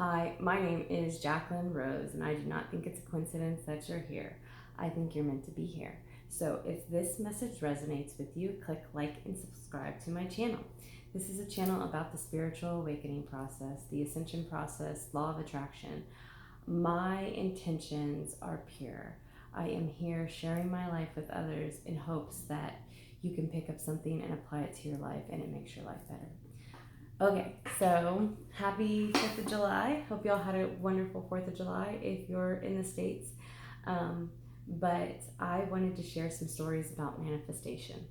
Hi, my name is Jacqueline Rose, and I do not think it's a coincidence that you're here. I think you're meant to be here. So, if this message resonates with you, click like and subscribe to my channel. This is a channel about the spiritual awakening process, the ascension process, law of attraction. My intentions are pure. I am here sharing my life with others in hopes that you can pick up something and apply it to your life and it makes your life better. Okay, so happy 4th of July. Hope y'all had a wonderful 4th of July if you're in the States. But I wanted to share some stories about manifestation.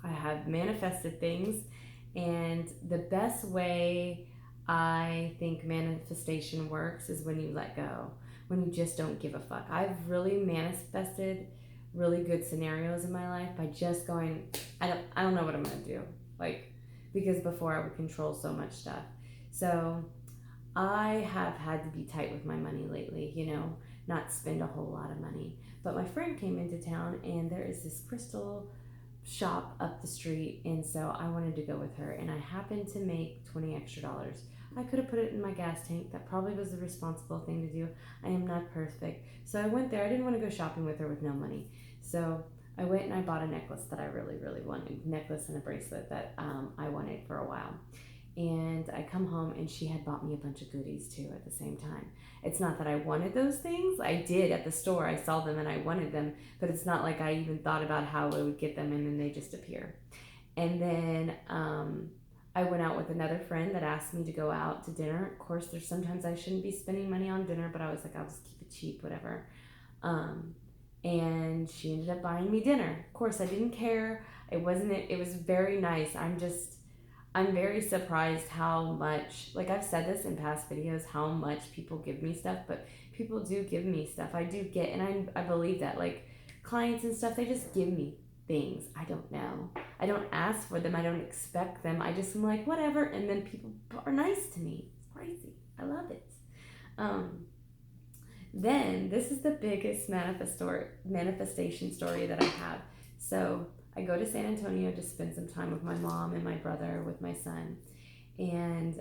I have manifested things, and the best way I think manifestation works is when you let go, when you just don't give a fuck. I've really manifested really good scenarios in my life by just going, I don't know what I'm gonna do. Because before I would control so much stuff. So I have had to be tight with my money lately, not spend a whole lot of money. But my friend came into town and there is this crystal shop up the street, and so I wanted to go with her, and I happened to make $20 extra. I could have put it in my gas tank. That probably was the responsible thing to do. I am not perfect. So I went there. I didn't want to go shopping with her with no money. So I went and I bought a necklace that I really, really wanted. Necklace and a bracelet that I wanted for a while. And I come home and she had bought me a bunch of goodies too at the same time. It's not that I wanted those things. I did at the store. I saw them and I wanted them, but it's not like I even thought about how I would get them and then they just appear. And then I went out with another friend that asked me to go out to dinner. Of course, there's sometimes I shouldn't be spending money on dinner, but I was like, I'll just keep it cheap, whatever. And she ended up buying me dinner. Of course, I didn't care. It was very nice. I'm very surprised how much, like I've said this in past videos, how much people give me stuff, but people do give me stuff. I do get, and I believe that, like clients and stuff, they just give me things. I don't know. I don't ask for them. I don't expect them. I just am like, whatever. And then people are nice to me. It's crazy. I love it. Then this is the biggest manifestation story that I have. So I go to San Antonio to spend some time with my mom and my brother with my son. And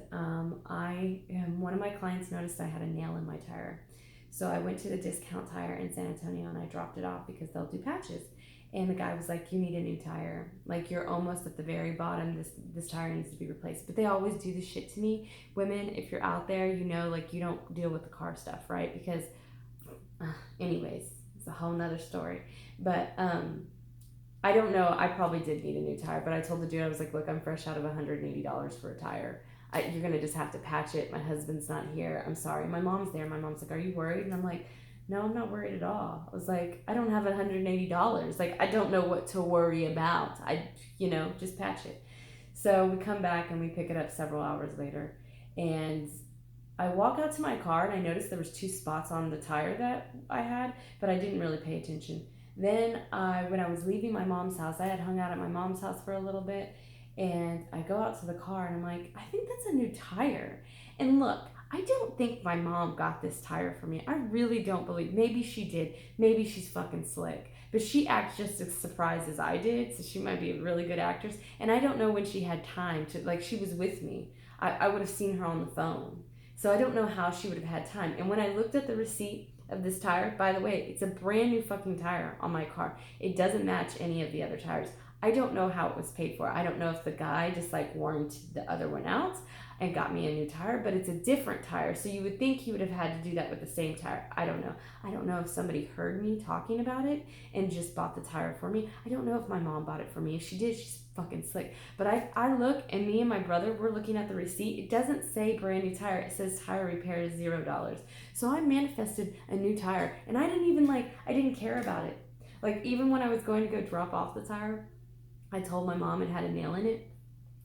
one of my clients noticed I had a nail in my tire. So I went to the discount tire in San Antonio and I dropped it off because they'll do patches. And the guy was like, you need a new tire. Like, you're almost at the very bottom. This tire needs to be replaced. But they always do this shit to me. Women, if you're out there, like you don't deal with the car stuff, right? Because anyways, it's a whole nother story. But I don't know. I probably did need a new tire, but I told the dude, I was like, look, I'm fresh out of $180 for a tire. You're going to just have to patch it. My husband's not here. I'm sorry. My mom's there. My mom's like, are you worried? And I'm like, no, I'm not worried at all. I was like, I don't have $180. Like, I don't know what to worry about. Just patch it. So we come back and we pick it up several hours later. And I walk out to my car and I noticed there was 2 spots on the tire that I had, but I didn't really pay attention. Then when I was leaving my mom's house, I had hung out at my mom's house for a little bit, and I go out to the car and I'm like, I think that's a new tire. And look, I don't think my mom got this tire for me. I really don't believe. Maybe she did. Maybe she's fucking slick. But she acts just as surprised as I did, so she might be a really good actress. And I don't know when she had time to, like, she was with me. I would have seen her on the phone. So I don't know how she would have had time. And when I looked at the receipt of this tire, by the way, it's a brand new fucking tire on my car. It doesn't match any of the other tires. I don't know how it was paid for. I don't know if the guy just like warranted the other one out and got me a new tire, but it's a different tire. So you would think he would have had to do that with the same tire. I don't know. I don't know if somebody heard me talking about it and just bought the tire for me. I don't know if my mom bought it for me. If she did, she's fucking slick. But I look, and me and my brother, we're looking at the receipt. It doesn't say brand new tire. It says tire repair is $0. So I manifested a new tire, and I didn't care about it. Like, even when I was going to go drop off the tire, I told my mom it had a nail in it,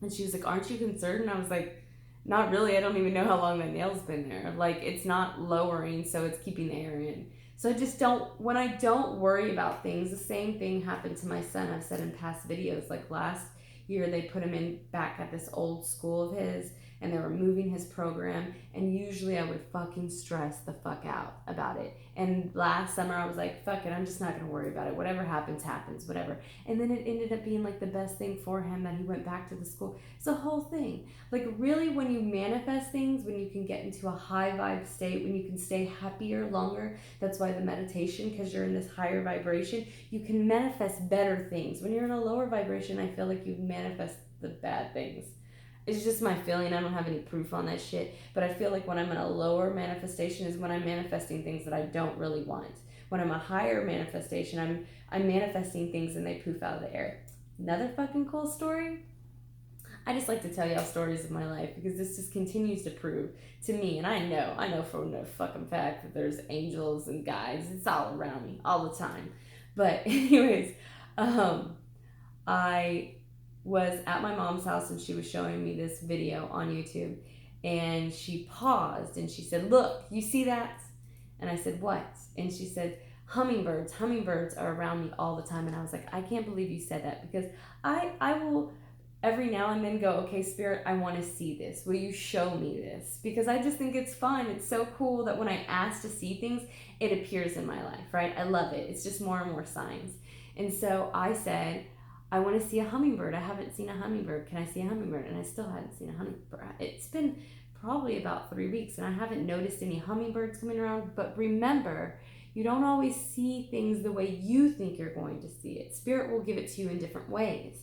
and she was like, aren't you concerned? And I was like, not really. I don't even know how long that nail's been there. Like, it's not lowering, so it's keeping the air in. So when I don't worry about things, the same thing happened to my son. I've said in past videos, like last year they put him in back at this old school of his, and they were moving his program, and usually I would fucking stress the fuck out about it. And last summer I was like, fuck it, I'm just not gonna worry about it. Whatever happens, happens, whatever. And then it ended up being like the best thing for him that he went back to the school. It's a whole thing. Like really, when you manifest things, when you can get into a high vibe state, when you can stay happier longer, that's why the meditation, because you're in this higher vibration, you can manifest better things. When you're in a lower vibration, I feel like you manifest the bad things. It's just my feeling. I don't have any proof on that shit. But I feel like when I'm in a lower manifestation is when I'm manifesting things that I don't really want. When I'm a higher manifestation, I'm manifesting things and they poof out of the air. Another fucking cool story. I just like to tell y'all stories of my life because this just continues to prove to me, and I know for no fucking fact that there's angels and guides. It's all around me all the time. But anyways, I was at my mom's house and she was showing me this video on YouTube, and she paused and she said, "Look, you see that?" And I said, "What?" And she said, hummingbirds are around me all the time." And I was like, I can't believe you said that, because I will every now and then go, okay, Spirit, I want to see this. Will you show me this? Because I just think it's fun. It's so cool that when I ask to see things, it appears in my life, right? I love it. It's just more and more signs. And so I said, I want to see a hummingbird. I haven't seen a hummingbird. Can I see a hummingbird? And I still haven't seen a hummingbird. It's been probably about 3 weeks and I haven't noticed any hummingbirds coming around. But remember, you don't always see things the way you think you're going to see it. Spirit will give it to you in different ways.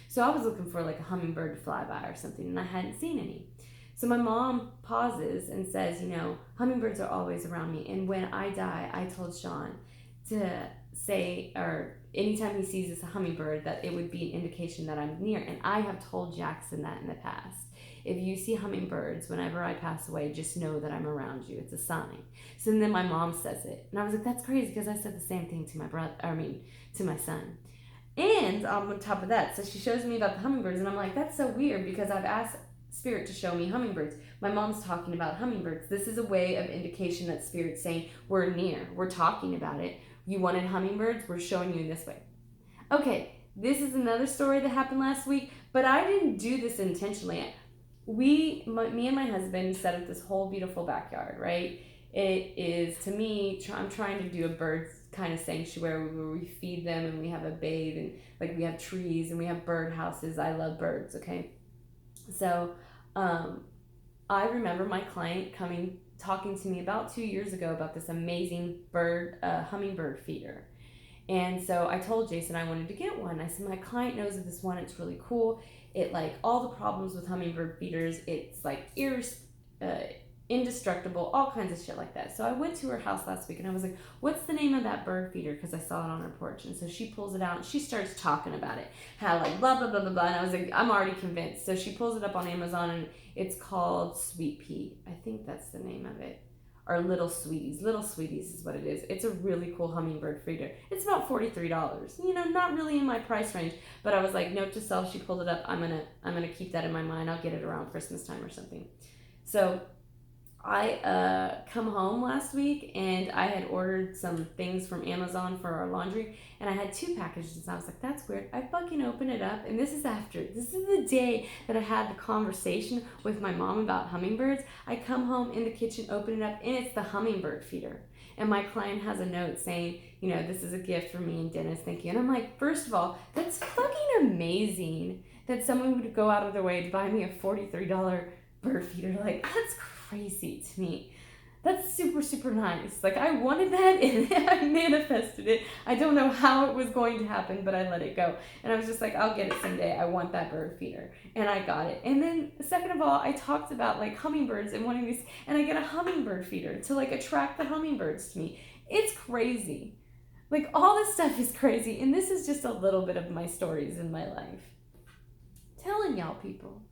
So I was looking for like a hummingbird to fly by or something, and I hadn't seen any. So my mom pauses and says, hummingbirds are always around me. And when I die, I told Sean to say, or anytime he sees this hummingbird, that it would be an indication that I'm near. And I have told Jackson that in the past. If you see hummingbirds whenever I pass away, just know that I'm around you. It's a sign. So then my mom says it. And I was like, that's crazy, because I said the same thing to to my son. And on top of that, so she shows me about the hummingbirds, and I'm like, that's so weird, because I've asked Spirit to show me hummingbirds. My mom's talking about hummingbirds. This is a way of indication that Spirit's saying, we're near. We're talking about it. You wanted hummingbirds? We're showing you in this way. Okay, this is another story that happened last week, but I didn't do this intentionally. Me and my husband set up this whole beautiful backyard, right? It is, to me, I'm trying to do a bird kind of sanctuary where we feed them and we have a bathe, and like we have trees and we have bird houses. I love birds, okay? So I remember my client talking to me about 2 years ago about this amazing hummingbird feeder. And so I told Jason I wanted to get one. I said, my client knows of this one. It's really cool. It, like, all the problems with hummingbird feeders, it's like indestructible, all kinds of shit like that. So I went to her house last week and I was like, what's the name of that bird feeder? Because I saw it on her porch. And so she pulls it out and she starts talking about it. How, like, blah, blah, blah, blah, blah. And I was like, I'm already convinced. So she pulls it up on Amazon and it's called Sweet Pea. I think that's the name of it. Or Little Sweeties. Little Sweeties is what it is. It's a really cool hummingbird feeder. It's about $43. Not really in my price range. But I was like, note to self, she pulled it up. I'm gonna keep that in my mind. I'll get it around Christmas time or something. So I come home last week and I had ordered some things from Amazon for our laundry, and I had 2 packages, and I was like, that's weird. I fucking open it up, and this is the day that I had the conversation with my mom about hummingbirds. I come home in the kitchen, open it up, and it's the hummingbird feeder. And my client has a note saying, this is a gift for me and Dennis, thank you. And I'm like, first of all, that's fucking amazing that someone would go out of their way to buy me a $43 bird feeder. Like, that's crazy to me. That's super, super nice. Like, I wanted that and I manifested it. I don't know how it was going to happen, but I let it go. And I was just like, I'll get it someday. I want that bird feeder. And I got it. And then, second of all, I talked about, like, hummingbirds and wanting these, and I get a hummingbird feeder to, like, attract the hummingbirds to me. It's crazy. Like, all this stuff is crazy. And this is just a little bit of my stories in my life. Telling y'all, people.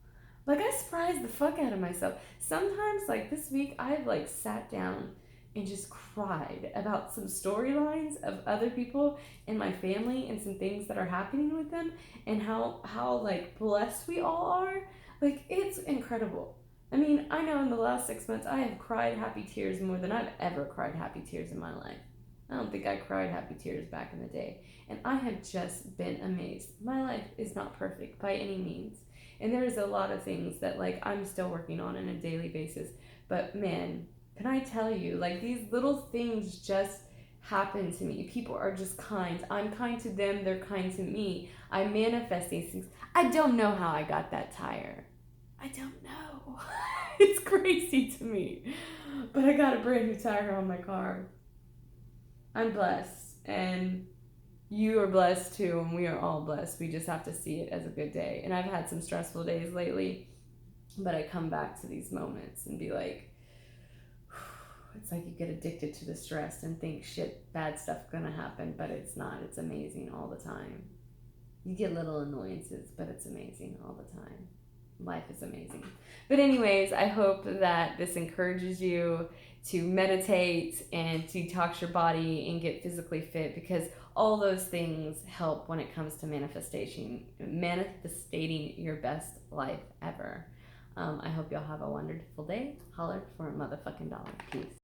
Like, I surprised the fuck out of myself. Sometimes, like this week, I've, like, sat down and just cried about some storylines of other people in my family and some things that are happening with them, and how like, blessed we all are. Like, it's incredible. I mean, I know in the last 6 months, I have cried happy tears more than I've ever cried happy tears in my life. I don't think I cried happy tears back in the day. And I have just been amazed. My life is not perfect by any means. And there's a lot of things that like I'm still working on a daily basis. But man, can I tell you, like these little things just happen to me. People are just kind. I'm kind to them, they're kind to me. I manifest these things. I don't know how I got that tire. I don't know. It's crazy to me. But I got a brand new tire on my car. I'm blessed. And you are blessed too, and we are all blessed. We just have to see it as a good day. And I've had some stressful days lately, but I come back to these moments and be like, it's like you get addicted to the stress and think shit, bad stuff gonna happen, but it's not. It's amazing all the time. You get little annoyances, but it's amazing all the time. Life is amazing. But anyways, I hope that this encourages you to meditate and detox your body and get physically fit, because all those things help when it comes to manifesting your best life ever. I hope y'all have a wonderful day. Holler for a motherfucking dollar. Peace.